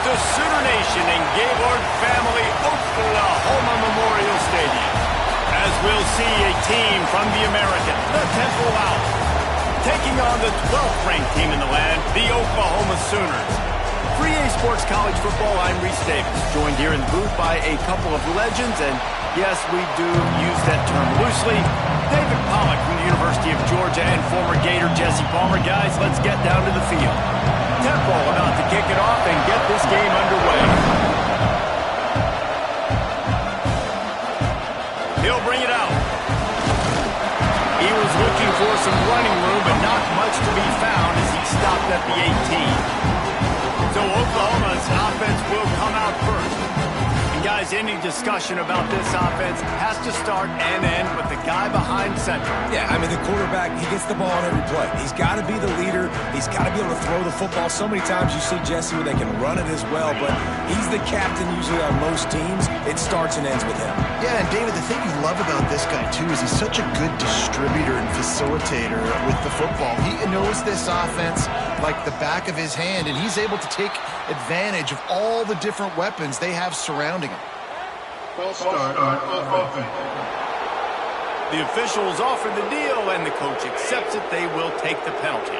the Sooner Nation and Gaylord family Oklahoma Memorial Stadium, as we'll see a team from the American, the Temple Owls, taking on the 12th-ranked team in the land, the Oklahoma Sooners. For EA Sports College Football, I'm Reese Davis, joined here in the booth by a couple of legends, and yes, we do use that term loosely. David Pollock from the University of Georgia and former Gator Jesse Palmer. Guys, let's get down to the field. Temple about to kick it off and get this game underway. He'll bring it out. He was looking for some running room, but not much to be found as he stopped at the 18. So Oklahoma's offense will come out first. And guys, any discussion about this offense has to start and end with the guy behind center. Yeah, I mean, the quarterback, he gets the ball on every play. He's got to be the leader. He's got to be able to throw the football. So many times you see Jesse where they can run it as well, but he's the captain usually on most teams. It starts and ends with him. Yeah, and David, the thing you love about this guy, too, is he's such a good distributor and facilitator with the football. He knows this offense like the back of his hand, and he's able to take advantage of all the different weapons they have surrounding him. Start on offense. The officials offer the deal, and the coach accepts it. They will take the penalty.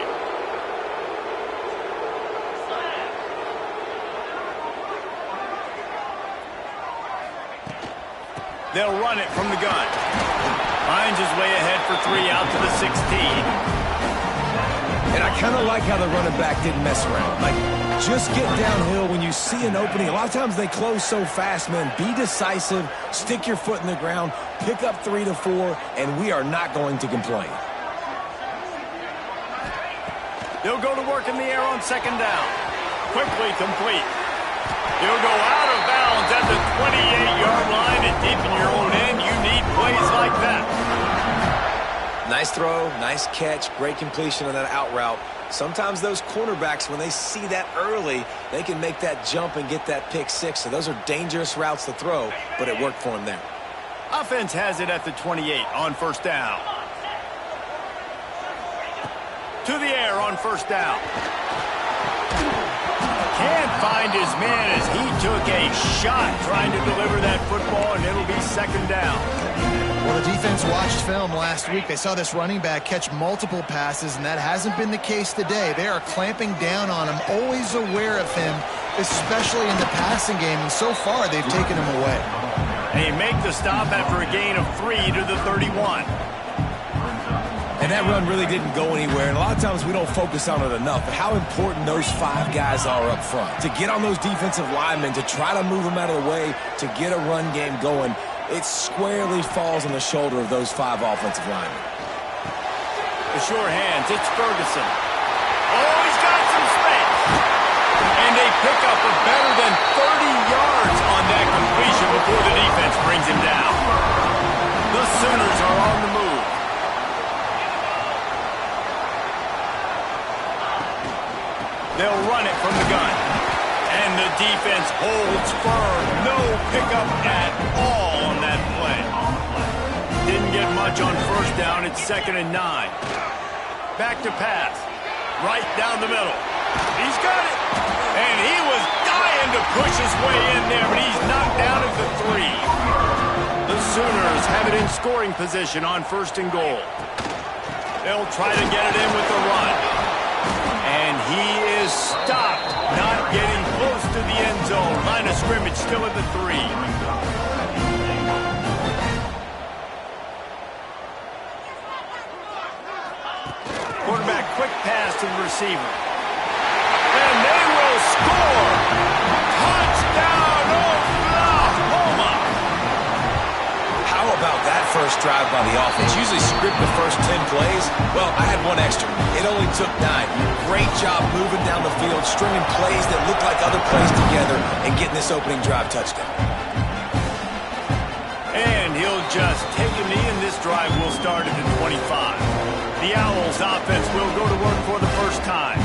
They'll run it from the gun. Finds his way ahead for 3 out to the 16. And I kind of like how the running back didn't mess around. Like, just get downhill when you see an opening. A lot of times they close so fast, man. Be decisive, stick your foot in the ground, pick up 3 to 4, and we are not going to complain. They'll go to work in the air on second down. Quickly complete. He'll go out of bounds at the 28-yard line, and deep in your own end, you need plays like that. Nice throw, nice catch, great completion on that out route. Sometimes those cornerbacks, when they see that early, they can make that jump and get that pick six. So those are dangerous routes to throw, but it worked for him there. Offense has it at the 28 on first down. To the air on first down. Can't find his man as he took a shot trying to deliver that football, and it'll be second down. Well, the defense watched film last week. They saw this running back catch multiple passes, and that hasn't been the case today. They are clamping down on him, always aware of him, especially in the passing game, and so far they've taken him away. They make the stop after a gain of 3 to the 31. And that run really didn't go anywhere, and a lot of times we don't focus on it enough, but how important those 5 guys are up front. To get on those defensive linemen, to try to move them out of the way, to get a run game going, it squarely falls on the shoulder of those 5 offensive linemen. The sure hands, it's Ferguson. Oh, he's got some space. And they pick up a better than 30 yards on that completion before the defense brings him down. The Sooners are on the move. They'll run it from the gun. And the defense holds firm. No pickup at all on that play. Didn't get much on first down. It's 2nd and 9. Back to pass. Right down the middle. He's got it. And he was dying to push his way in there, but he's knocked down at the 3. The Sooners have it in scoring position on 1st and goal. They'll try to get it in with the run. And he is stopped, not getting close to the end zone. Line of scrimmage still at the 3. Quarterback, quick pass to the receiver. And they will score! Touchdown, Oklahoma! How about that first drive by the offense? Usually script the first 10 plays. Well, I had one extra. It only took 9. Great job moving down the field, stringing plays that look like other plays together, and getting this opening drive touchdown. And he'll just take a knee, and this drive will start at the 25. The Owls offense will go to work for the first time.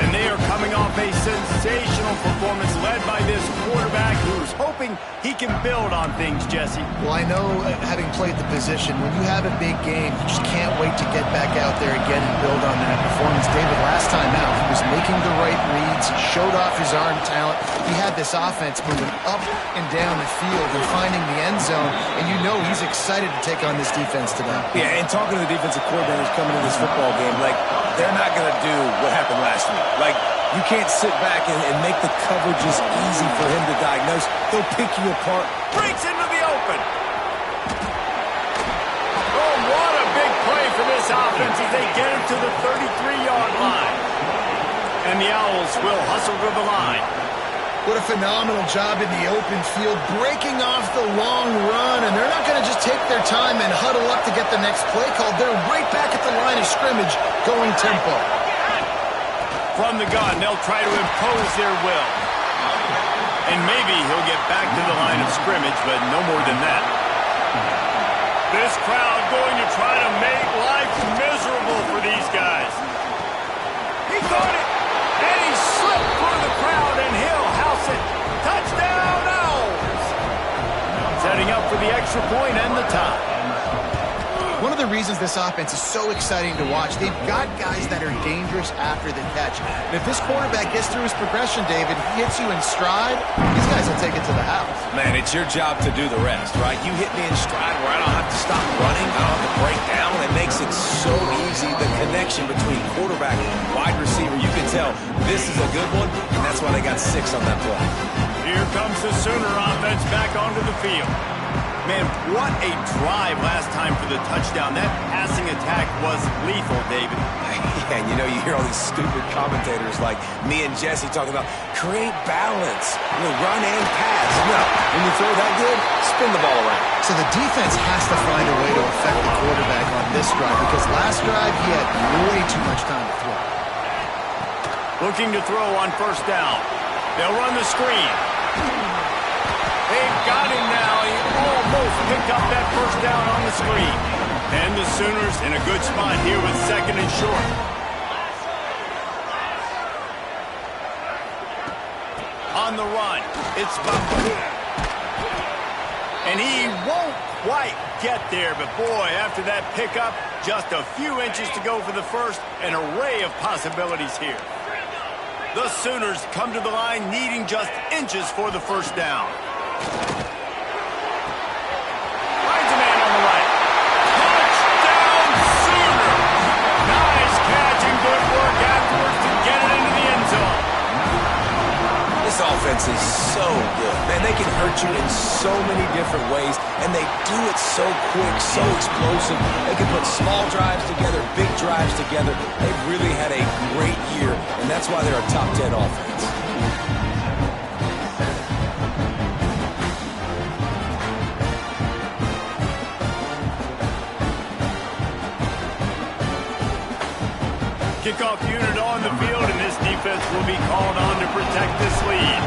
And they are coming off a sensational performance led by this quarterback who's hoping hoping he can build on things, Jesse. Well, I know, having played the position, when you have a big game, you just can't wait to get back out there again and build on that performance. David, last time out, he was making the right reads. He showed off his arm talent. He had this offense moving up and down the field and finding the end zone, and you know he's excited to take on this defense today. Yeah, and talking to the defensive coordinators coming to this football game, like, they're not going to do what happened last week. Like, you can't sit back and make the coverages easy for him to diagnose. They'll pick you apart. Breaks into the open. Oh, what a big play for this offense as they get it to the 33-yard line. And the Owls will hustle to the line. What a phenomenal job in the open field, breaking off the long run, and they're not going to just take their time and huddle up to get the next play called. They're right back at the line of scrimmage, going tempo. From the gun, they'll try to impose their will. And maybe he'll get back to the line of scrimmage, but no more than that. This crowd going to try to make life miserable for these guys. He caught it, and he slipped through the crowd, and he'll house it. Touchdown, Owls! Setting up for the extra point and the tie. One of the reasons this offense is so exciting to watch, they've got guys that are dangerous after the catch. And if this quarterback gets through his progression, David, he hits you in stride, these guys will take it to the house. Man, it's your job to do the rest, right? You hit me in stride where I don't have to stop running, I don't have to break down. It makes it so easy, the connection between quarterback and wide receiver. You can tell this is a good one, and that's why they got 6 on that play. Here comes the Sooner offense back onto the field. Man, what a drive last time for the touchdown. That passing attack was lethal, David. Yeah, and you know, you hear all these stupid commentators like me and Jesse talking about create balance, run and pass. No, when you throw that good, spin the ball around. So the defense has to find a way to affect the quarterback on this drive, because last drive he had way too much time to throw. Looking to throw on first down. They'll run the screen. They've got him now. He almost picked up that first down on the screen. And the Sooners in a good spot here with 2nd and short. On the run, it's Buffalo. And he won't quite get there, but boy, after that pickup, just a few inches to go for the first. An array of possibilities here. The Sooners come to the line needing just inches for the first down. Finds a man on the right. Touchdown, Sooners! Nice catch and good work afterwards to get it into the end zone. This offense is so good. Man, they can hurt you in so many different ways, and they do it so quick, so explosive. They can put small drives together, big drives together. They've really had a great year, and that's why they're a top 10 offense. Kickoff unit on the field, and this defense will be called on to protect this lead.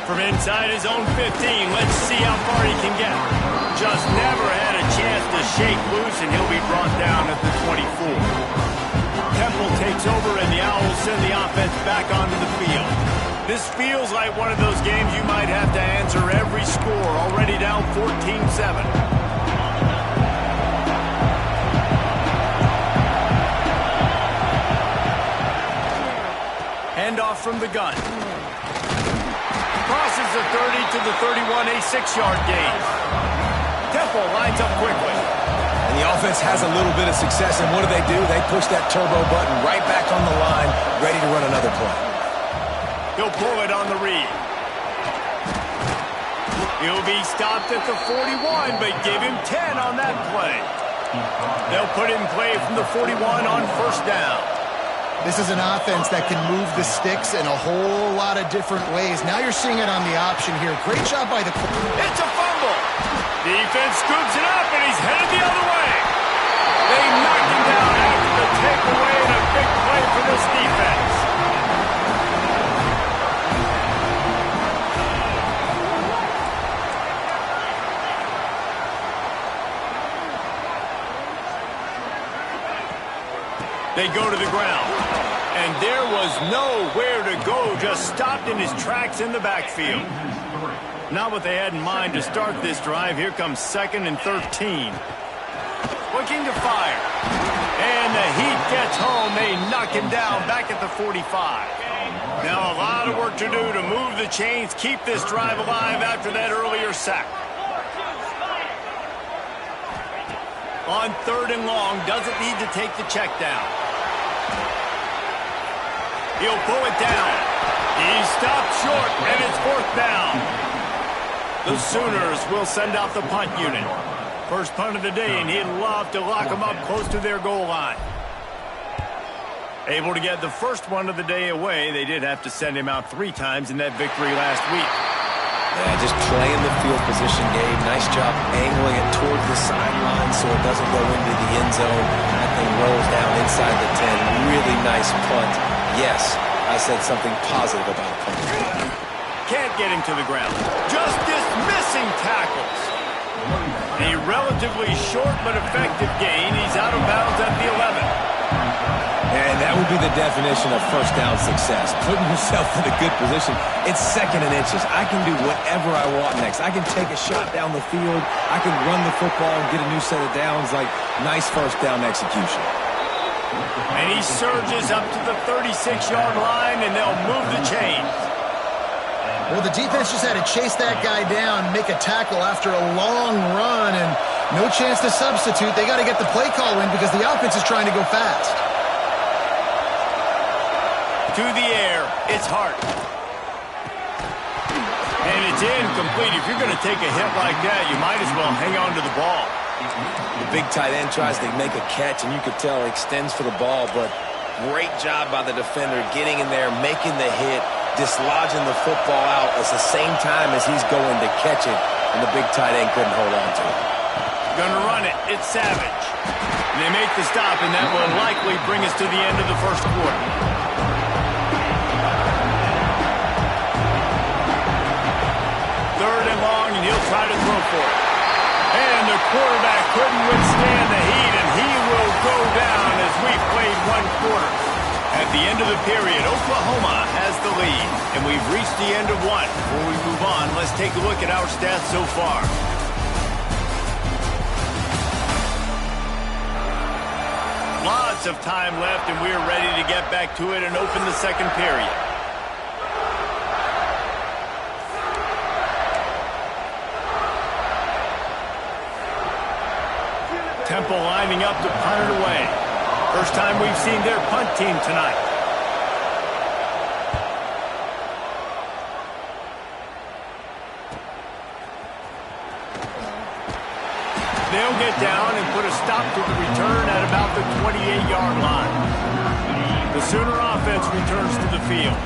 From inside his own 15, let's see how far he can get. Just never had a chance to shake loose, and he'll be brought down at the 24. Temple takes over, and the Owls send the offense back onto the field. This feels like one of those games you might have to answer every score, already down 14-7. Handoff from the gun. Crosses the 30 to the 31, a 6-yard gain. Temple lines up quickly. And the offense has a little bit of success, and what do? They push that turbo button right back on the line, ready to run another play. He'll pull it on the read. He'll be stopped at the 41, but give him 10 on that play. They'll put in play from the 41 on first down. This is an offense that can move the sticks in a whole lot of different ways. Now you're seeing it on the option here. Great job by the... It's a fumble. Defense scoops it up, and he's headed the other way. They knocked him down after the takeaway, and a big play for this defense. They go to the ground. And there was nowhere to go, just stopped in his tracks in the backfield. Not what they had in mind to start this drive. Here comes 2nd and 13. Looking to fire. And the heat gets home. They knock him down back at the 45. Now a lot of work to do to move the chains, keep this drive alive after that earlier sack. On 3rd and long, doesn't need to take the check down. He'll pull it down. He stopped short, and it's 4th down. The Sooners will send out the punt unit. First punt of the day, and he'd love to lock them up close to their goal line. Able to get the first one of the day away. They did have to send him out 3 times in that victory last week. Yeah, just playing the field position game. Nice job angling it towards the sideline so it doesn't go into the end zone. That thing rolls down inside the 10. Really nice punt. Yes, I said something positive about a punt. Can't get him to the ground. Just dismissing tackles. A relatively short but effective gain. He's out of bounds at the 11. And that would be the definition of first down success. Putting yourself in a good position. It's 2nd and inches. I can do whatever I want next. I can take a shot down the field. I can run the football and get a new set of downs. Like, nice first down execution. And he surges up to the 36-yard line, and they'll move the chains. Well, the defense just had to chase that guy down, make a tackle after a long run, and no chance to substitute. They got to get the play call in because the offense is trying to go fast. To the air, it's Hart. And it's incomplete. If you're going to take a hit like that, you might as well hang on to the ball. The big tight end tries to make a catch, and you could tell he extends for the ball, but great job by the defender getting in there, making the hit, dislodging the football out at the same time as he's going to catch it, and the big tight end couldn't hold on to it. Gonna run it. It's Savage. And they make the stop, and that will likely bring us to the end of the first quarter. Third and long, and he'll try to throw for it. And the quarterback couldn't withstand the heat, and he will go down as we've played 1 quarter. At the end of the period, Oklahoma has the lead, and we've reached the end of 1. Before we move on, let's take a look at our stats so far. Lots of time left, and we're ready to get back to it and open the second period. Temple lining up to punt it away. First time we've seen their punt team tonight. They'll get down and put a stop to the return at about the 28-yard line. The Sooner offense returns to the field.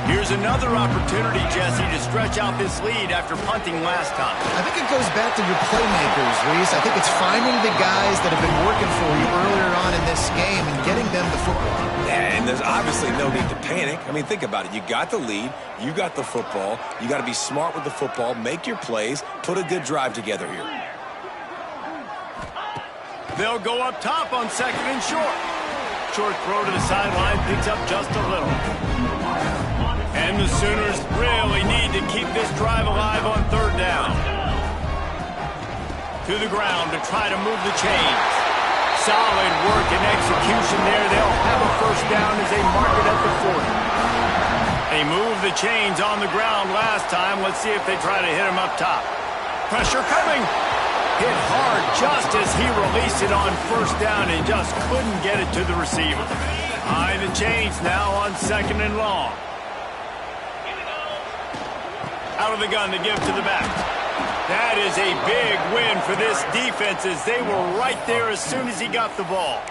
Here's another opportunity, Jesse, to stretch out this lead after punting last time. I think it goes back to your playmakers, Reese. I think it's finding the guys that have been working for you earlier on in this game and getting them the football. And there's obviously no need to panic. I mean, think about it. You got the lead. You got the football. You got to be smart with the football. Make your plays. Put a good drive together here. They'll go up top on 2nd and short. Short throw to the sideline, picks up just a little. And the Sooners really need to keep this drive alive on 3rd down. To the ground to try to move the chains. Solid work and execution there. They'll have a first down as they mark it at the 40. They moved the chains on the ground last time. Let's see if they try to hit him up top. Pressure coming. Hit hard just as he released it on 1st down and just couldn't get it to the receiver. Behind the chains now on 2nd and long. Out of the gun to give to the back. That is a big win for this defense as they were right there as soon as he got the ball.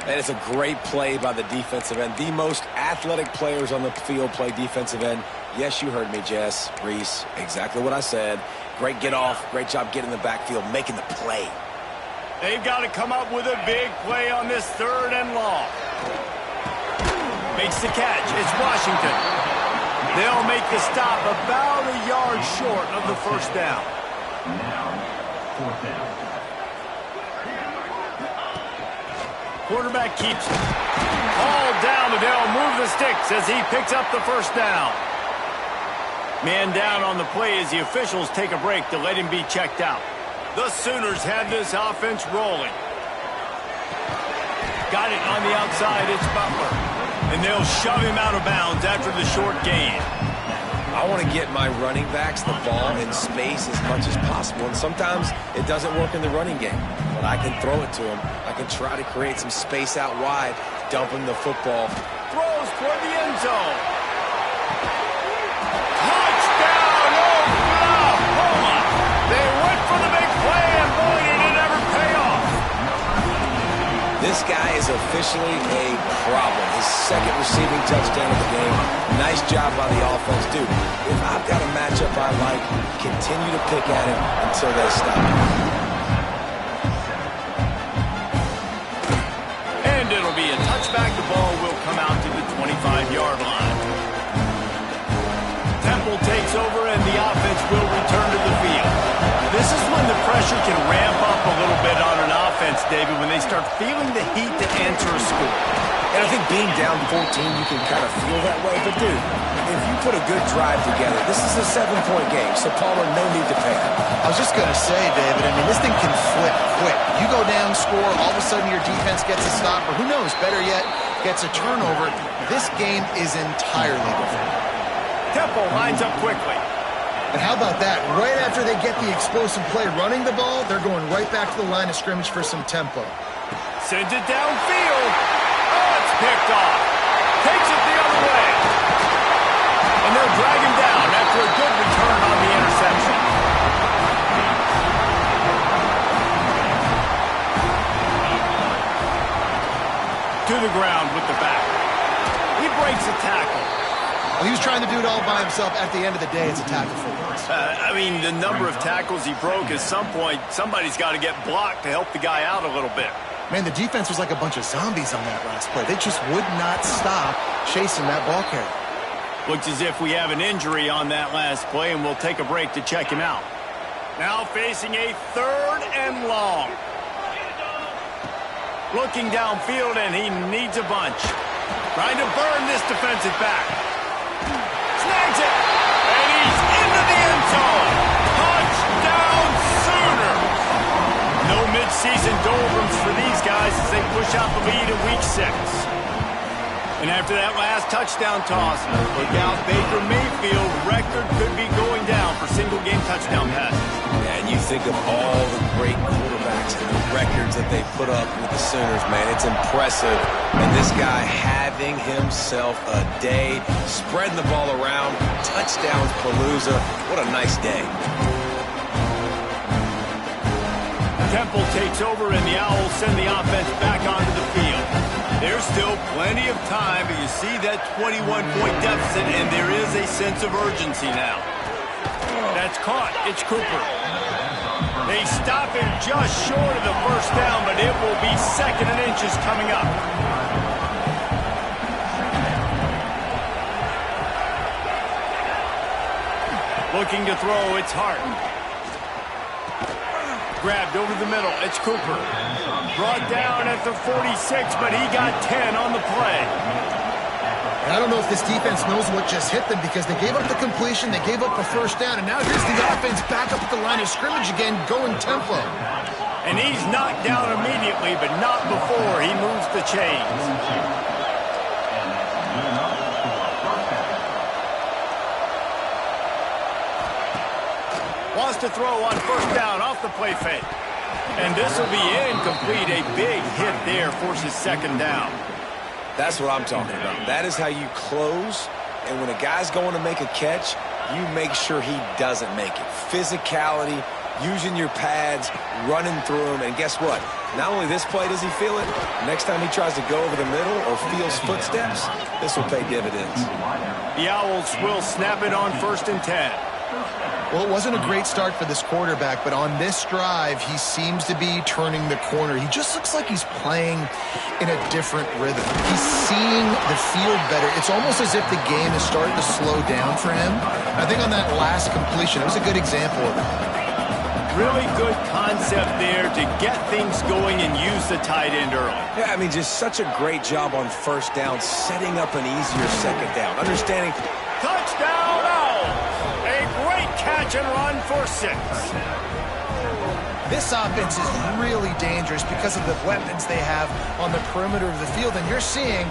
And it's a great play by the defensive end. The most athletic players on the field play defensive end. Yes, you heard me, Jess, Reese. Exactly what I said. Great get off. Great job getting in the backfield, making the play. They've got to come up with a big play on this 3rd and long. Makes the catch. It's Washington. They'll make the stop about a yard short of the first down. Now, 4th down. Quarterback keeps it. Hauled sticks as he picks up the first down. Man down on the play as the officials take a break to let him be checked out. The Sooners have this offense rolling. Got it on the outside, it's Butler. And they'll shove him out of bounds after the short gain. I want to get my running backs the ball in space as much as possible. And sometimes it doesn't work in the running game. But I can throw it to them. I can try to create some space out wide, dumping the football. Throws toward the end zone. Touchdown, Oklahoma! They went for the big play, and boy, did it ever pay off. This guy is officially a problem. His second receiving touchdown of the game. Nice job by the offense. Dude, if I've got a matchup I like, continue to pick at him until they stop. And it'll be a touchback. The ball will come out to the 25-yard line. Temple takes over, and the offense will return to the field. This is when the pressure can ramp up a little bit on an offense, David, when they start feeling the heat to answer a score. And I think being down 14, you can kind of feel that way. But, dude, if you put a good drive together, this is a 7-point game, so Palmer, no need to panic. I was just going to say, David, I mean, this thing can flip quick. You go down, score, all of a sudden your defense gets a stop, or who knows, better yet, gets a turnover. This game is entirely different. Temple lines up quickly. And how about that? Right after they get the explosive play running the ball, they're going right back to the line of scrimmage for some tempo. Sends it downfield. Oh, it's picked off. Takes it the other way. And they'll drag him down after a good return on the interception. To the ground with the back. He breaks a tackle. Well, he was trying to do it all by himself. At the end of the day, it's a tackle for loss. I mean, the number of tackles he broke, at some point, somebody's got to get blocked to help the guy out a little bit. Man, the defense was like a bunch of zombies on that last play. They just would not stop chasing that ball carrier. Looks as if we have an injury on that last play, and we'll take a break to check him out. Now facing a 3rd and long. Looking downfield, and he needs a bunch. Trying to burn this defensive back. Snags it, and he's into the end zone. Touchdown, Sooners! No midseason doldrums for these guys as they push out the lead in Week 6. And after that last touchdown toss, look out, Baker Mayfield record could be going down for single-game touchdown passes. And you think of all the great quarterbacks and the records that they put up with the Sooners, man. It's impressive. And this guy having himself a day, spreading the ball around, touchdowns palooza. What a nice day. Temple takes over, and the Owls send the offense back onto the field. There's still plenty of time, but you see that 21-point deficit, and there is a sense of urgency now. That's caught. It's Cooper. They stop him just short of the first down, but it will be 2nd and inches coming up. Looking to throw, it's Hart. Grabbed over the middle, it's Cooper. Brought down at the 46, but he got 10 on the play. And I don't know if this defense knows what just hit them because they gave up the completion, they gave up the first down, and now here's the offense back up at the line of scrimmage again, going tempo. And he's knocked down immediately, but not before he moves the chains. Wants to throw on first down off the play fake. And this will be incomplete. A big hit there forces 2nd down. That's what I'm talking about. That is how you close. And when a guy's going to make a catch, you make sure he doesn't make it. Physicality, using your pads, running through him. And guess what? Not only this play does he feel it, next time he tries to go over the middle or feels footsteps, this will pay dividends. The Owls will snap it on 1st and 10. Well, it wasn't a great start for this quarterback, but on this drive, he seems to be turning the corner. He just looks like he's playing in a different rhythm. He's seeing the field better. It's almost as if the game is starting to slow down for him. I think on that last completion, it was a good example of that. Really good concept there to get things going and use the tight end early. Yeah, I mean, just such a great job on first down, setting up an easier second down. Understanding. Touchdown, Owls! A great catch and run for 6. This offense is really dangerous because of the weapons they have on the perimeter of the field. And you're seeing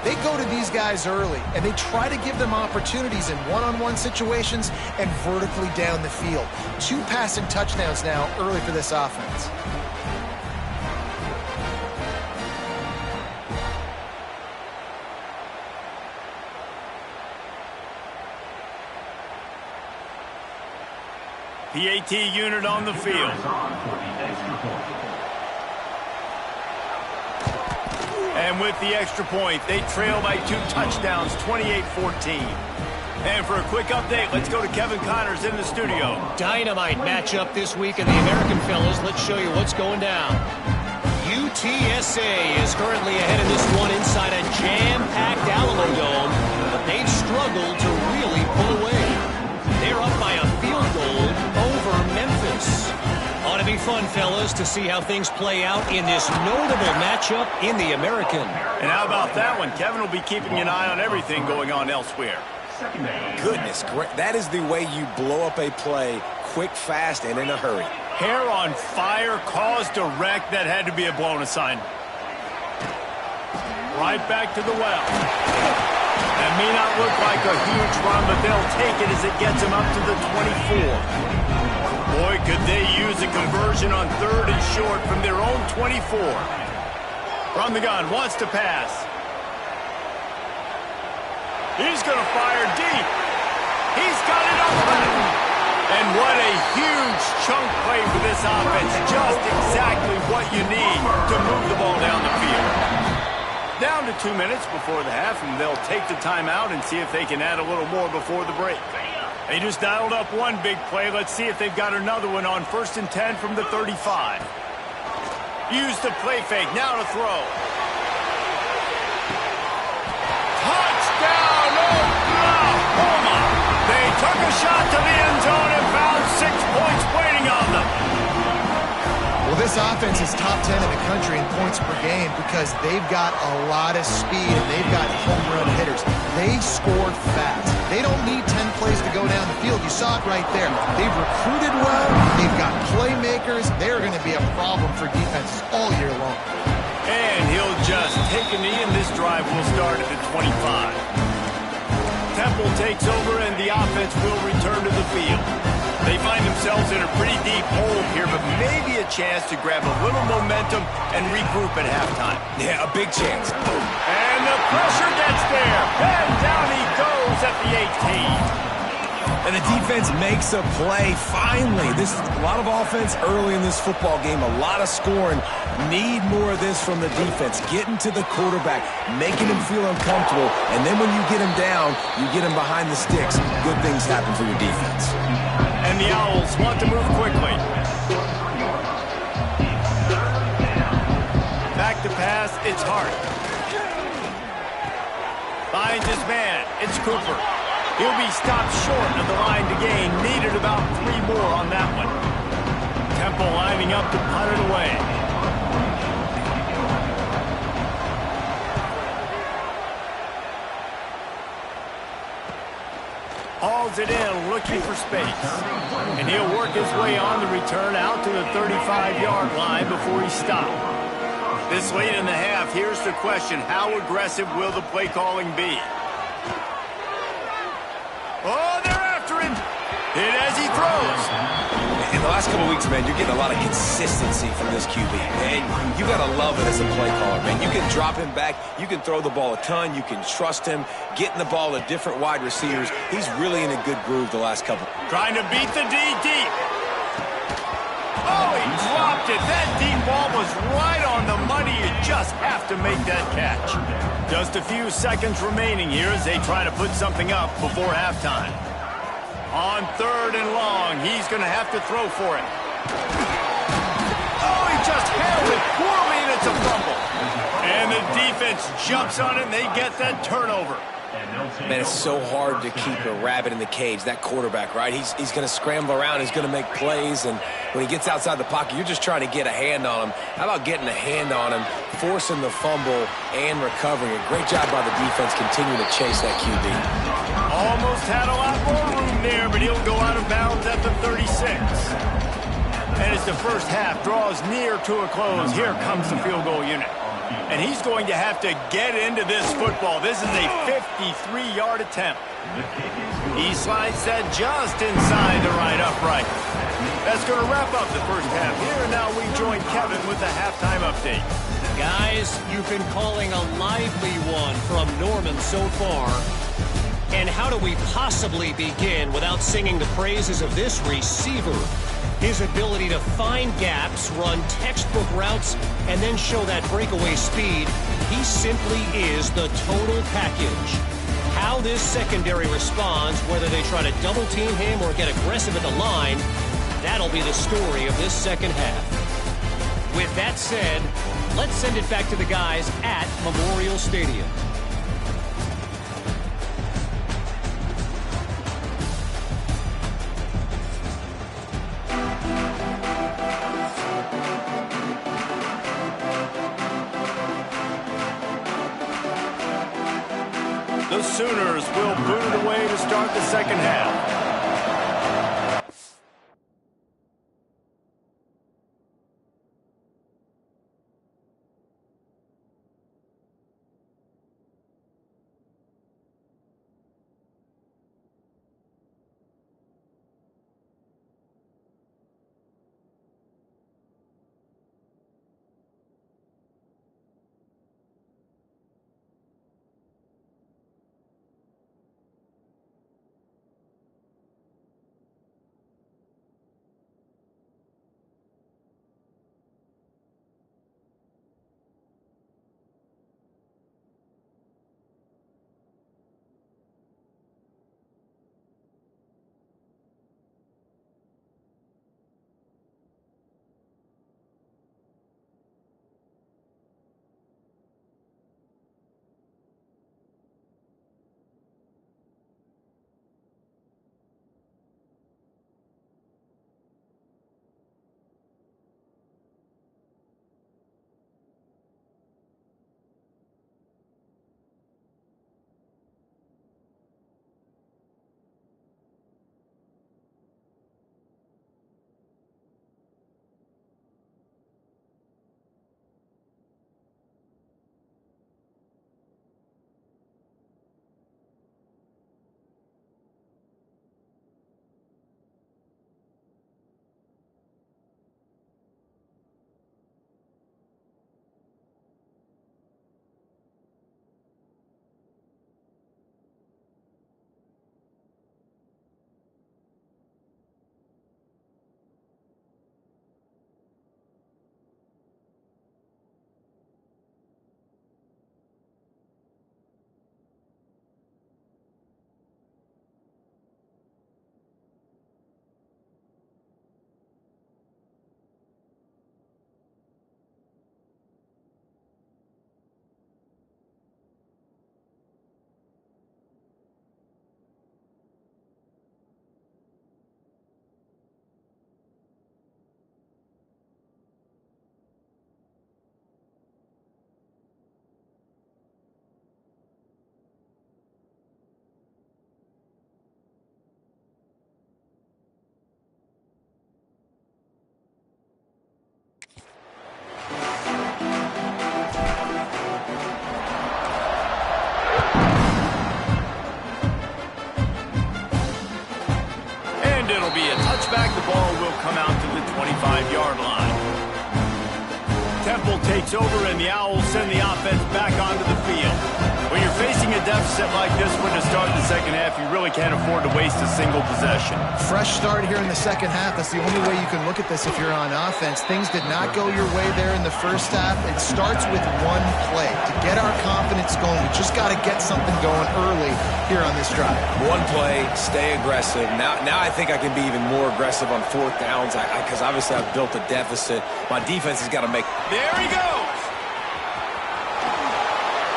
they go to these guys early, and they try to give them opportunities in one-on-one situations and vertically down the field. 2 passing touchdowns now early for this offense. PAT unit on the field. And with the extra point, they trail by 2 touchdowns, 28-14. And for a quick update, let's go to Kevin Connors in the studio. Dynamite matchup this week in the American, fellas. Let's show you what's going down. UTSA is currently ahead in this one inside a jam-packed Alamo Dome, but they've struggled to really pull away. They're up by a field goal over Memphis. Ought to be fun, fellas, to see how things play out in this notable matchup in the American. And how about that one? Kevin will be keeping an eye on everything going on elsewhere. Goodness, that is the way you blow up a play quick, fast, and in a hurry. Hair on fire, cause direct. That had to be a blown assignment. Right back to the well. That may not look like a huge run, but they'll take it as it gets them up to the 24. Boy, could they use a conversion on 3rd and short from their own 24. From the gun, wants to pass. He's going to fire deep. He's got it open. And what a huge chunk play for this offense. Just exactly what you need to move the ball down the field. Down to 2 minutes before the half, and they'll take the timeout and see if they can add a little more before the break. They just dialed up one big play. Let's see if they've got another one on 1st and 10 from the 35. Use the play fake. Now to throw. Touchdown, Oklahoma! They took a shot to the end zone and found 6 points waiting on them. Well, this offense is top 10 in the country in points per game because they've got a lot of speed and they've got home run hitters. They scored fast. They don't need 10 plays to go down the field. You saw it right there. They've recruited well. They've got playmakers. They're going to be a problem for defenses all year long. And he'll just take a knee, and this drive will start at the 25. Temple takes over, and the offense will return to the field. They find themselves in a pretty deep hole here, but maybe a chance to grab a little momentum and regroup at halftime. Yeah, a big chance. And the pressure gets there. And down he goes at the 18. And the defense makes a play, finally. This is a lot of offense early in this football game, a lot of scoring. Need more of this from the defense. Getting to the quarterback, making him feel uncomfortable, and then when you get him down, you get him behind the sticks. Good things happen for your defense. And the Owls want to move quickly. Back to pass, it's Hart. Finds his man, it's Cooper. He'll be stopped short of the line to gain. Needed about 3 more on that one. Temple lining up to punt it away. Hauls it in, looking for space. And he'll work his way on the return out to the 35-yard line before he stopped. This late in the half, here's the question. How aggressive will the play calling be? Oh, they're after him. Hit as he throws. In the last couple of weeks, man, you're getting a lot of consistency from this QB. And you got to love it as a play caller, man. You can drop him back. You can throw the ball a ton. You can trust him. Getting the ball to different wide receivers. He's really in a good groove the last couple. Trying to beat the D deep. Oh, he dropped it. That deep ball was right on the money. You just have to make that catch. Just a few seconds remaining here as they try to put something up before halftime. On 3rd and long, he's going to have to throw for it. Oh, he just handled it poorly, and it's a fumble. And the defense jumps on it, and they get that turnover. Man, it's so hard to keep a rabbit in the cage, that quarterback, right? He's going to scramble around, he's going to make plays, and when he gets outside the pocket, you're just trying to get a hand on him. How about getting a hand on him, forcing the fumble, and recovering it? Great job by the defense continuing to chase that QB. Almost had a lot more room there, but he'll go out of bounds at the 36. And as the first half draws near to a close, here comes the field goal unit. And he's going to have to get into this football. This is a 53-yard attempt. He slides that just inside the right upright. That's going to wrap up the first half here. And now we join Kevin with the halftime update. Guys, you've been calling a lively one from Norman so far. And how do we possibly begin without singing the praises of this receiver? His ability to find gaps, run textbook routes, and then show that breakaway speed. He simply is the total package. How this secondary responds, whether they try to double-team him or get aggressive at the line, that'll be the story of this second half. With that said, let's send it back to the guys at Memorial Stadium. The Sooners will boot it away to start the second half. touchback, the ball will come out to the 25-yard line. Temple takes over, and the Owls send the offense back onto the field. When you're facing a deficit like this one to start the second half, you really can't afford to waste a single possession. Fresh start here in the second half. That's the only way you can look at this if you're on offense. Things did not go your way there in the first half. It starts with one play. To get our confidence going, we just got to get something going early here on this drive. One play, stay aggressive. Now I think I can be even more aggressive on fourth downs because obviously I've built a deficit. My defense has got to make... There he goes!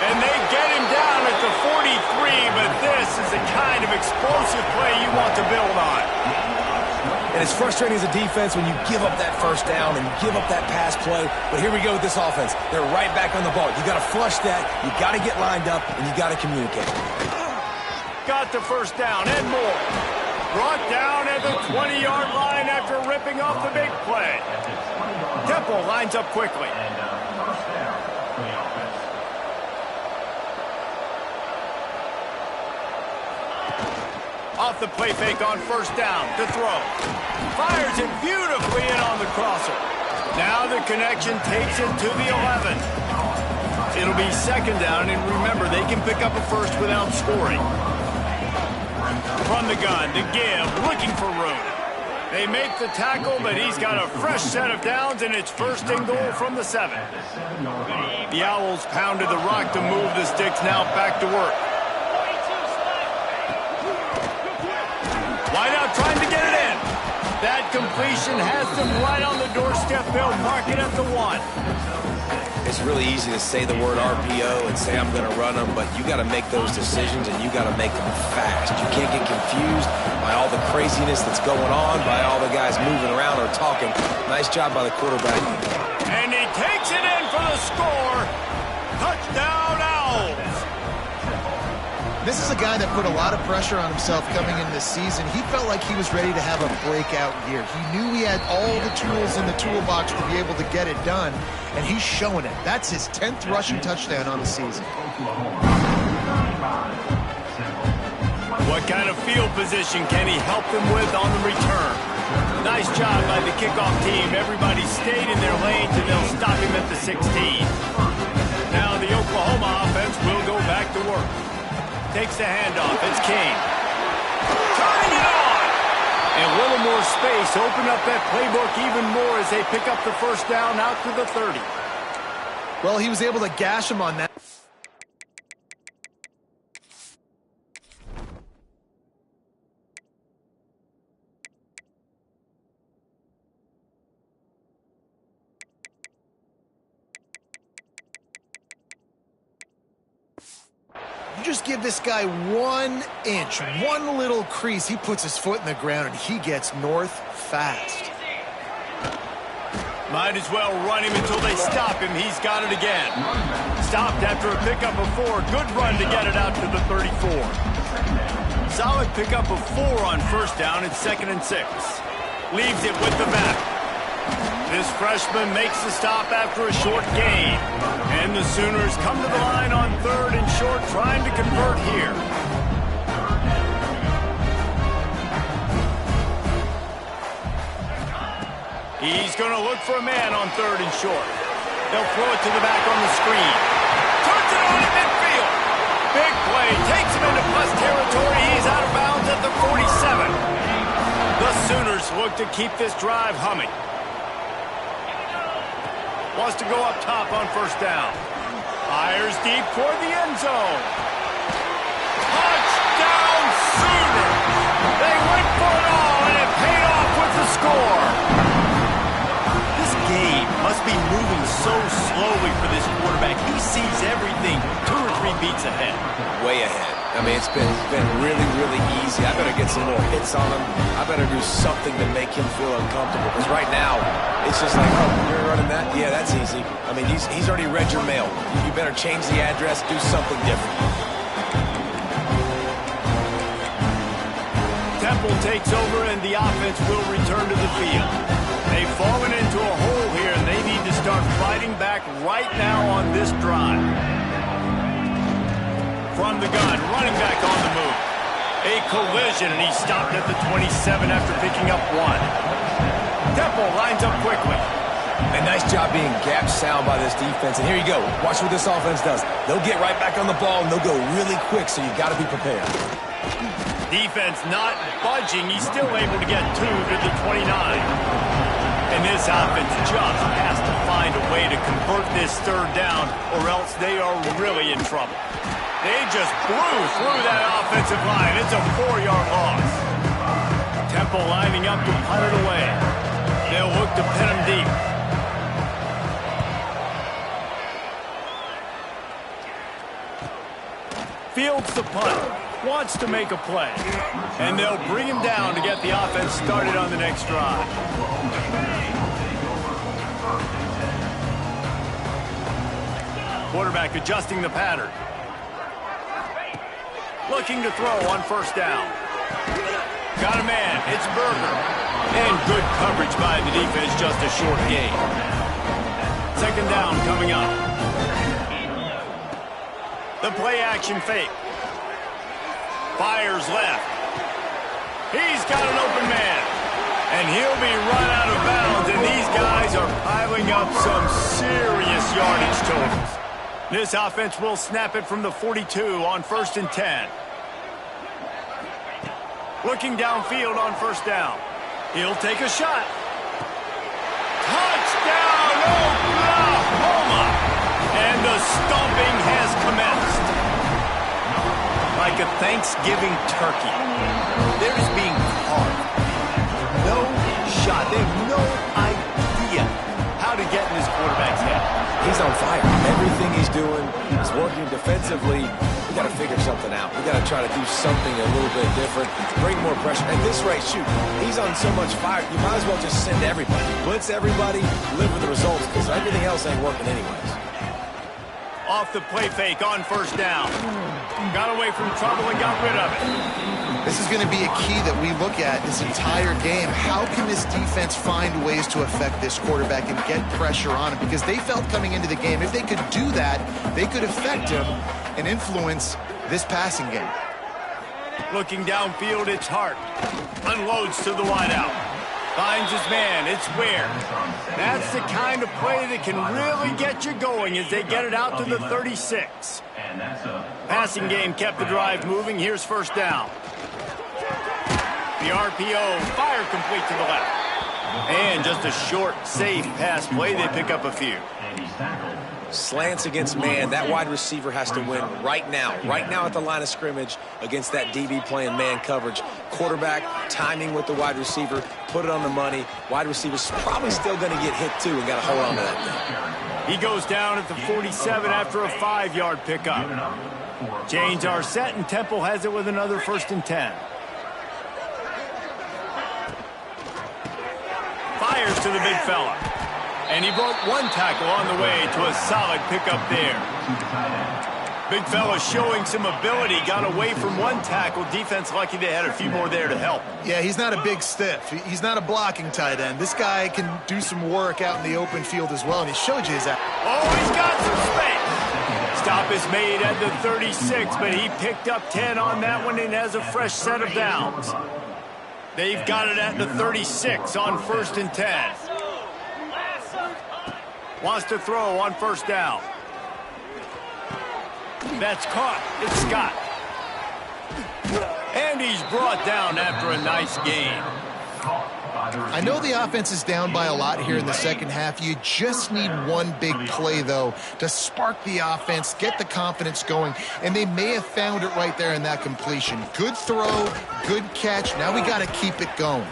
And they get him down at the 43, but this is the kind of explosive play you want to build on. And it's frustrating as a defense when you give up that first down and you give up that pass play. But here we go with this offense. They're right back on the ball. You got to flush that. You got to get lined up, and you got to communicate. Got the first down and more. Brought down at the 20-yard line after ripping off the big play. Temple lines up quickly. Off the play fake on first down to throw. Fires it beautifully in on the crosser. Now the connection takes it to the 11. It'll be second down, and remember, they can pick up a first without scoring. From the gun to give, looking for room. They make the tackle, but he's got a fresh set of downs, and it's first and goal from the 7. The Owls pounded the rock to move the sticks, now back to work. Wide out trying to get it in. That completion has them right on the doorstep. They'll mark it at the 1. It's really easy to say the word RPO and say I'm going to run them, but you got to make those decisions and you got to make them fast. You can't get confused by all the craziness that's going on, by all the guys moving around or talking. Nice job by the quarterback. And he takes it in for the score. Touchdown, Owls. This is a guy that put a lot of pressure on himself coming into this season. He felt like he was ready to have a breakout year. He knew he had all the tools in the toolbox to be able to get it done, and he's showing it. That's his 10th rushing touchdown on the season. What kind of field position can he help them with on the return? Nice job by the kickoff team. Everybody stayed in their lanes, and they'll stop him at the 16. Now the Oklahoma offense will go back to work. Takes the handoff. It's Kane. Turning it on! And a little more space. Open up that playbook even more as they pick up the first down out to the 30. Well, he was able to gash him on that. You just give this guy 1 inch, one little crease, he puts his foot in the ground and he gets north fast. Might as well run him until they stop him. He's got it again. Stopped after a pickup of 4. Good run to get it out to the 34. Solid pickup of 4 on first down. It's 2nd and 6. Leaves it with the back. This freshman makes the stop after a short gain. And the Sooners come to the line on 3rd and short, trying to convert here. He's going to look for a man on 3rd and short. They'll throw it to the back on the screen. Turns it on in midfield. Big play. Takes him into plus territory. He's out of bounds at the 47. The Sooners look to keep this drive humming. Wants to go up top on first down. Fires deep toward the end zone. Touchdown, Sooners! They went for it all, and it paid off with the score. This game must be moving so slowly for this quarterback. He sees everything 2 or 3 beats ahead. Way ahead. I mean, it's been really, really easy. I better get some more hits on him. I better do something to make him feel uncomfortable. Because right now, it's just like, oh, you're running that? Yeah, that's easy. I mean, he's already read your mail. You better change the address, do something different. Temple takes over, and the offense will return to the field. They've fallen into a hole here, and they need to start fighting back right now on this drive. From the gun, running back on the move. A collision, and he stopped at the 27 after picking up 1. Temple lines up quickly. And nice job being gap sound by this defense. And here you go. Watch what this offense does. They'll get right back on the ball, and they'll go really quick, so you got to be prepared. Defense not budging. He's still able to get 2 to the 29. And this offense just has to find a way to convert this 3rd down, or else they are really in trouble. They just blew through that offensive line. It's a 4-yard loss. Temple lining up to punt it away. They'll look to pin him deep. Fields the punt. wants to make a play. And they'll bring him down to get the offense started on the next drive. Quarterback adjusting the pattern. Looking to throw on first down. Got a man. It's Berger. And good coverage by the defense, just a short gain. Second down coming up. The play action fake. Fires left. He's got an open man. And he'll be run out of bounds. And these guys are piling up some serious yardage totals. This offense will snap it from the 42 on 1st and 10. Looking downfield on first down. He'll take a shot. Touchdown, Oklahoma! And the stomping has commenced. Like a Thanksgiving turkey. They're just being carved. No shot. They have no idea how to get in this quarterback's head. He's on fire. Everything he's doing is working defensively. We got to figure something out. We got to try to do something a little bit different, bring more pressure. At this rate, shoot, he's on so much fire, you might as well just send everybody. Blitz everybody, live with the results, because everything else ain't working anyways. Off the play fake on first down. Got away from trouble and got rid of it. This is going to be a key that we look at this entire game. How can this defense find ways to affect this quarterback and get pressure on him? Because they felt coming into the game, if they could do that, they could affect him and influence this passing game. Looking downfield, it's Hart. Unloads to the wideout. Finds his man. It's Ware. That's the kind of play that can really get you going as they get it out to the 36. Passing game kept the drive moving. Here's first down. The RPO, fire complete to the left. And just a short, safe pass play. They pick up a few. Slants against man. That wide receiver has to win right now at the line of scrimmage against that DB playing man coverage. Quarterback, timing with the wide receiver, put it on the money. Wide receiver's probably still going to get hit too and got to hold on to that thing. He goes down at the 47 after a 5-yard pickup. Chains are set and Temple has it with another 1st and 10. Fires to the big fella. And he broke one tackle on the way to a solid pickup there. Big fella showing some ability. Got away from one tackle. Defense lucky they had a few more there to help. Yeah, he's not a big stiff. He's not a blocking tight end. This guy can do some work out in the open field as well, and he showed you his... Oh, he's got some space. Stop is made at the 36, but he picked up 10 on that one and has a fresh set of downs. They've got it at the 36 on 1st and 10. Wants to throw on first down. That's caught. It's Scott. And he's brought down after a nice game. I know the offense is down by a lot here in the second half. You just need one big play, though, to spark the offense, get the confidence going, and they may have found it right there in that completion. Good throw, good catch. Now we got to keep it going.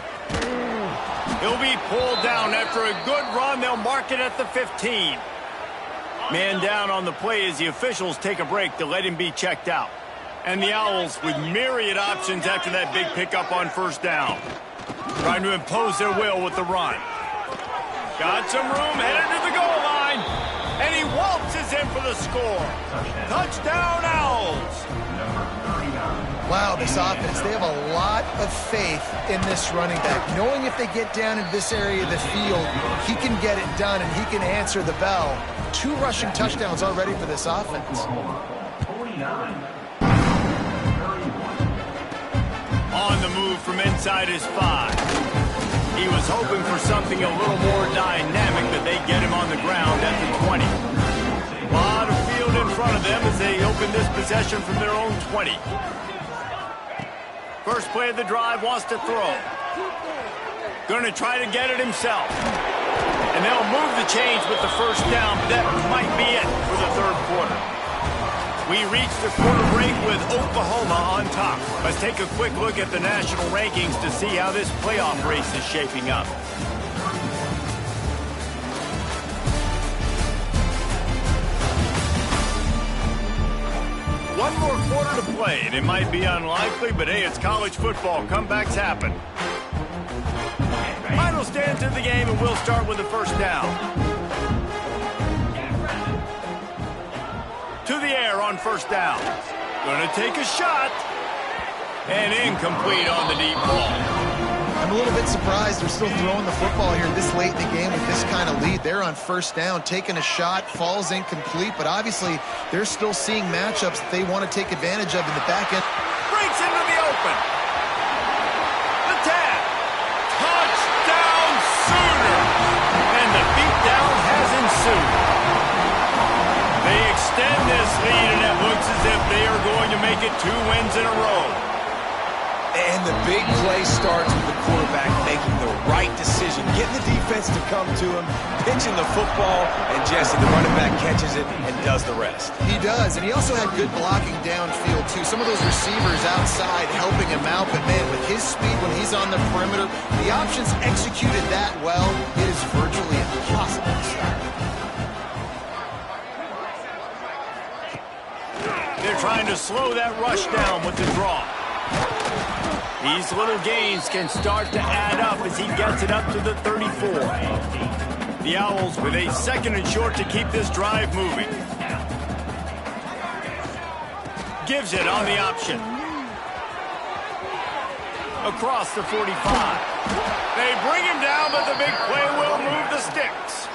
He'll be pulled down after a good run. They'll mark it at the 15. Man down on the play as the officials take a break to let him be checked out. And the Owls with myriad options after that big pickup on first down. Trying to impose their will with the run. Got some room, headed to the goal line. And he waltzes in for the score. Touchdown, Owls. Wow, this offense, they have a lot of faith in this running back. Knowing if they get down into this area of the field, he can get it done and he can answer the bell. 2 rushing touchdowns already for this offense. On the move from inside his 5. He was hoping for something a little more dynamic, but they get him on the ground at the 20. A lot of field in front of them as they open this possession from their own 20. First play of the drive, wants to throw. Going to try to get it himself. And they'll move the chains with the first down, but that might be it for the 3rd quarter. We reach the quarter break with Oklahoma on top. Let's take a quick look at the national rankings to see how this playoff race is shaping up. one more quarter to play, and it might be unlikely, but hey, it's college football. Comebacks happen. Final stance of the game, and we'll start with the first down. To the air on first down. Gonna take a shot. And incomplete on the deep ball. I'm a little bit surprised they're still throwing the football here this late in the game with this kind of lead. They're on first down, taking a shot, falls incomplete, but obviously they're still seeing matchups that they want to take advantage of in the back end. Breaks into the open. The tap. Touchdown Sooner. And the beatdown has ensued. They extend this lead, and it looks as if they are going to make it 2 wins in a row. And the big play starts with the quarterback making the right decision, getting the defense to come to him, pitching the football, and Jesse, the running back, catches it and does the rest. He does, and he also had good blocking downfield, too. Some of those receivers outside helping him out, but, man, with his speed when he's on the perimeter, the options executed that well, it is virtually impossible to stop. They're trying to slow that rush down with the draw. These little gains can start to add up as he gets it up to the 34. The Owls with a 2nd and short to keep this drive moving. Gives it on the option. Across the 45. They bring him down, but the big play will move the sticks.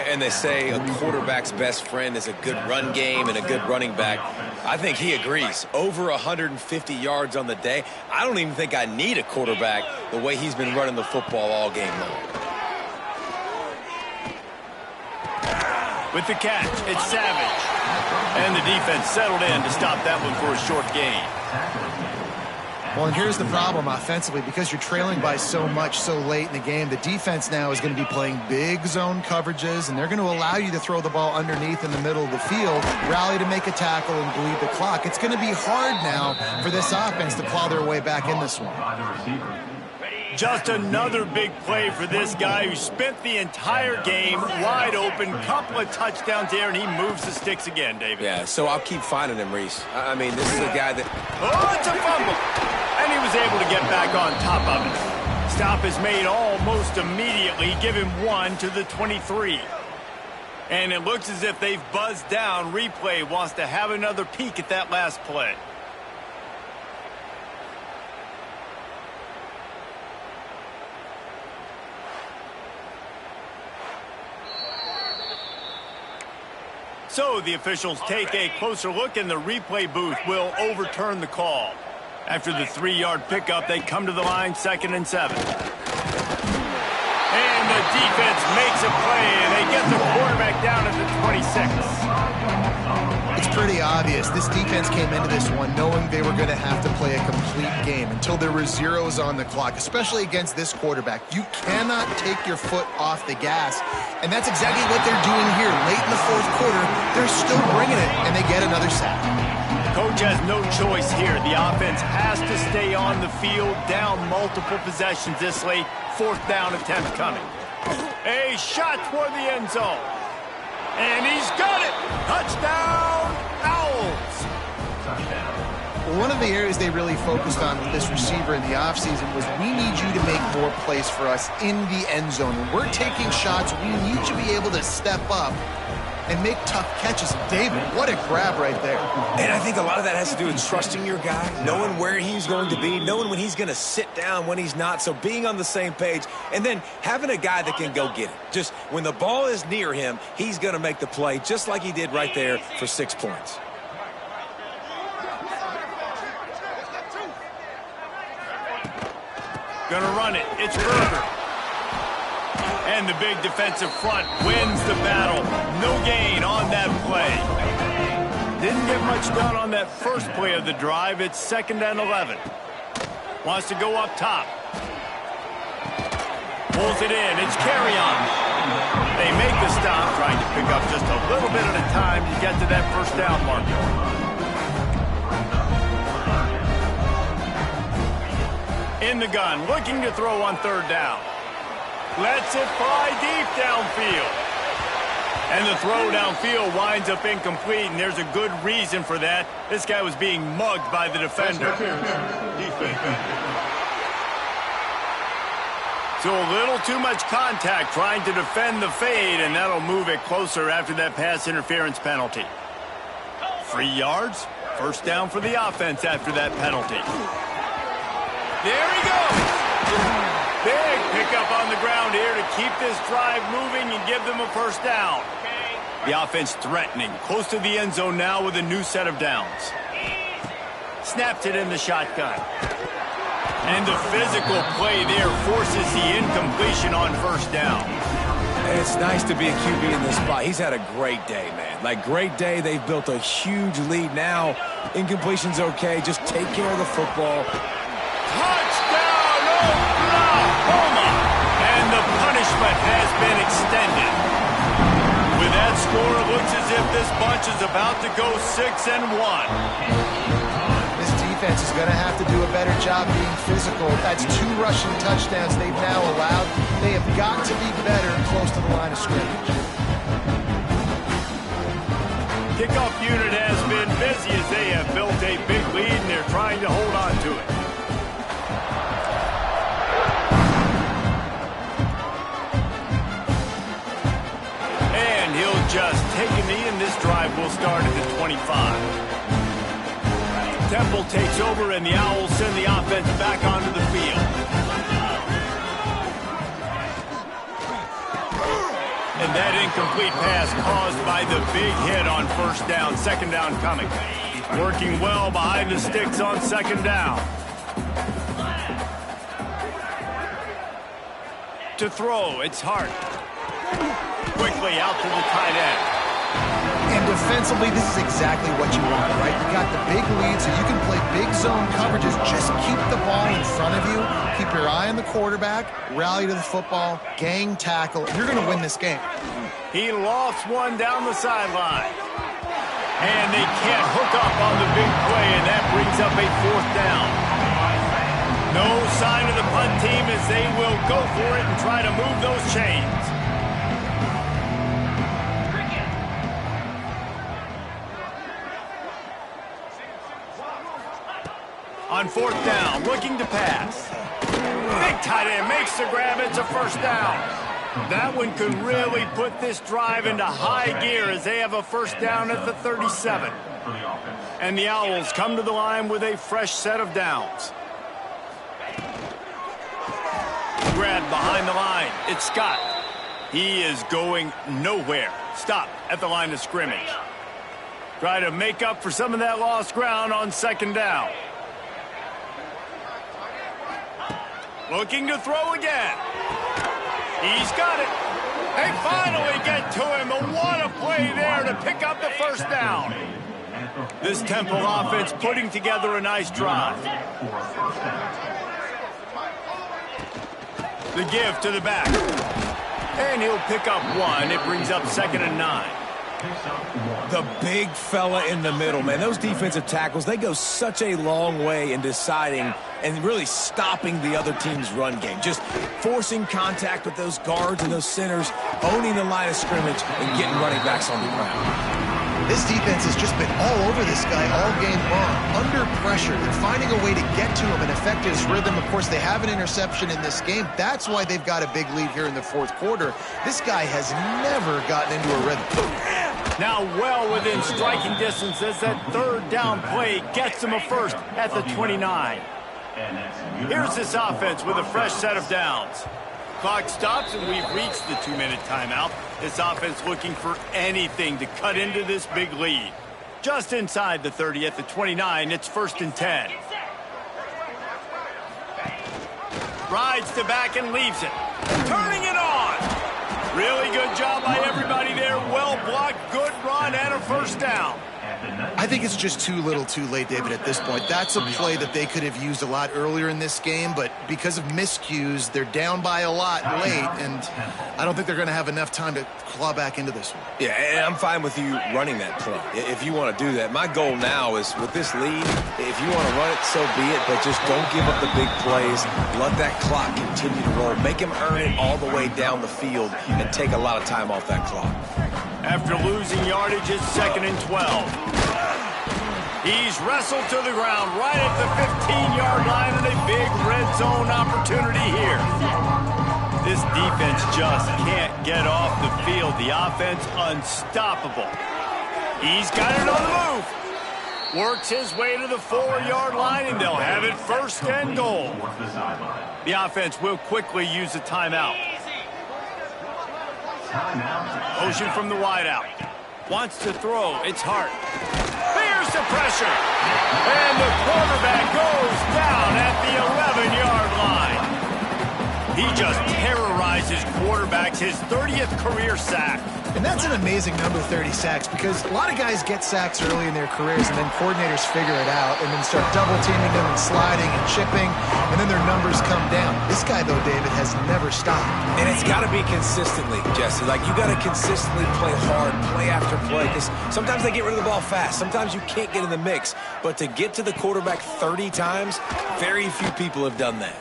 And they say a quarterback's best friend is a good run game and a good running back. I think he agrees. Over 150 yards on the day. I don't even think I need a quarterback the way he's been running the football all game long. With the catch, it's Savage. And the defense settled in to stop that one for a short gain. Well, and here's the problem offensively. Because you're trailing by so much so late in the game, the defense now is going to be playing big zone coverages, and they're going to allow you to throw the ball underneath in the middle of the field, rally to make a tackle, and bleed the clock. It's going to be hard now for this offense to plow their way back in this one. Just another big play for this guy who spent the entire game wide open, couple of touchdowns there, and he moves the sticks again, David. Yeah, so I'll keep finding him, Reese. I mean, this is a guy that... Oh, it's a fumble! And he was able to get back on top of it. Stop is made almost immediately. Give him 1 to the 23. And it looks as if they've buzzed down. Replay wants to have another peek at that last play. So the officials take a closer look, and the replay booth will overturn the call. After the 3-yard pickup, they come to the line, 2nd and 7. And the defense makes a play, and they get the quarterback down at the 26. It's pretty obvious. This defense came into this one knowing they were going to have to play a complete game until there were zeros on the clock, especially against this quarterback. You cannot take your foot off the gas, and that's exactly what they're doing here. Late in the 4th quarter, they're still bringing it, and they get another sack. Coach has no choice here. The offense has to stay on the field, down multiple possessions this late. 4th down attempt coming. A shot toward the end zone. And he's got it! Touchdown, Owls! Well, one of the areas they really focused on with this receiver in the offseason was we need you to make more plays for us in the end zone. When we're taking shots, we need you to be able to step up and make tough catches. David, what a grab right there. And I think a lot of that has to do with trusting your guy, knowing where he's going to be, knowing when he's going to sit down, when he's not, so being on the same page, and then having a guy that can go get it. Just when the ball is near him, he's going to make the play just like he did right there for 6 points. Gonna run it. It's Berger. And the big defensive front wins the battle. No gain on that play. Didn't get much done on that first play of the drive. It's 2nd and 11. Wants to go up top. Pulls it in. It's carry-on. They make the stop, trying to pick up just a little bit at a time to get to that first down marker. In the gun, looking to throw on 3rd down. Lets it fly deep downfield. And the throw downfield winds up incomplete, and there's a good reason for that. This guy was being mugged by the defender. So a little too much contact trying to defend the fade, and that'll move it closer after that pass interference penalty. 3 yards, first down for the offense after that penalty. There he goes. Big pickup on the ground here to keep this drive moving and give them a first down. The offense threatening, close to the end zone now with a new set of downs. Snapped it in the shotgun. And the physical play there forces the incompletion on first down. And it's nice to be a QB in this spot. He's had a great day, man. Like, great day. They've built a huge lead now. Incompletion's okay. Just take care of the football. Touchdown, Oklahoma! And the punishment has been extended. With that score, it looks as if this bunch is about to go 6-1. This defense is going to have to do a better job being physical. That's 2 rushing touchdowns they've now allowed. They have got to be better close to the line of scrimmage. Kickoff unit has been busy as they have built a big lead, and they're trying to hold on to it. And he'll just take a knee, and this drive will start at the 25. Temple takes over, and the Owls send the offense back onto the field. And that incomplete pass caused by the big hit on first down. Second down coming. Working well behind the sticks on second down. To throw, it's Hart. Quickly out to the tight end. And defensively, this is exactly what you want, right? You got the big lead, so you can play big zone coverages. Just keep the ball in front of you. Keep your eye on the quarterback. Rally to the football. Gang tackle. You're going to win this game. He lofts one down the sideline. And they can't hook up on the big play, and that brings up a fourth down. No sign of the punt team as they will go for it and try to move those chains. On fourth down, looking to pass. Big tight end makes the grab. It's a first down. That one could really put this drive into high gear as they have a first down at the 37. And the Owls come to the line with a fresh set of downs. Grab behind the line. It's Scott. He is going nowhere. Stop at the line of scrimmage. Try to make up for some of that lost ground on second down. Looking to throw again. He's got it. They finally get to him. And what a play there to pick up the first down. This Temple offense putting together a nice drive. The give to the back. And he'll pick up one. It brings up 2nd and 9. The big fella in the middle, man. Those defensive tackles, they go such a long way in deciding and really stopping the other team's run game. Just forcing contact with those guards and those centers, owning the line of scrimmage, and getting running backs on the ground. This defense has just been all over this guy all game long. Under pressure, they're finding a way to get to him and affect his rhythm. Of course, they have an interception in this game. That's why they've got a big lead here in the fourth quarter. This guy has never gotten into a rhythm. Now well within striking distance as that third down play gets him a first at the 29. Here's this offense with a fresh set of downs. Clock stops and we've reached the 2-minute timeout. This offense looking for anything to cut into this big lead. Just inside the 30 at the 29, it's 1st and 10. Rides to back and leaves it. Turning it on. Really good job by everybody there. Well blocked, good run, and a first down. I think it's just too little too late, David, at this point. That's a play that they could have used a lot earlier in this game, but because of miscues, they're down by a lot late, and I don't think they're going to have enough time to claw back into this one. Yeah, and I'm fine with you running that play if you want to do that. My goal now is with this lead, if you want to run it, so be it, but just don't give up the big plays. Let that clock continue to roll. Make him earn it all the way down the field and take a lot of time off that clock. After losing yardage, it's 2nd and 12. He's wrestled to the ground right at the 15-yard line and a big red zone opportunity here. This defense just can't get off the field. The offense unstoppable. He's got it on the move. Works his way to the 4-yard line, and they'll have it 1st and goal. The offense will quickly use a timeout. Motion from the wideout. Wants to throw. It's Hart. Here's the pressure. And the quarterback goes down at the 11-yard line. He just terrorizes quarterbacks, his 30th career sack. And that's an amazing number, 30 sacks, because a lot of guys get sacks early in their careers, and then coordinators figure it out and then start double-teaming them and sliding and chipping, and then their numbers come down. This guy, though, David, has never stopped. And it's got to be consistently, Jesse. Like, you got to consistently play hard, play after play, because sometimes they get rid of the ball fast. Sometimes you can't get in the mix. But to get to the quarterback 30 times, very few people have done that.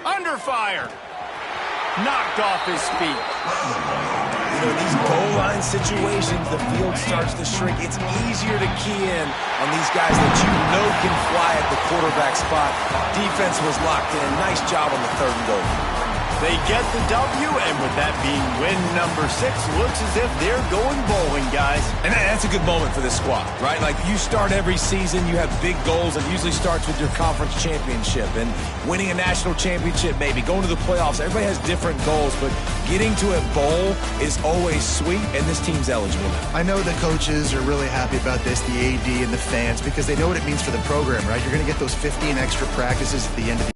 Under fire. Knocked off his feet. You know, these goal line situations, the field starts to shrink. It's easier to key in on these guys that you know can fly at the quarterback spot. Defense was locked in. Nice job on the 3rd and goal. They get the W, and with that being win number 6, looks as if they're going bowling, guys. And that's a good moment for this squad, right? Like, you start every season, you have big goals. It usually starts with your conference championship and winning a national championship, maybe going to the playoffs. Everybody has different goals, but getting to a bowl is always sweet, and this team's eligible now. I know the coaches are really happy about this, the AD and the fans, because they know what it means for the program, right? You're going to get those 15 extra practices at the end of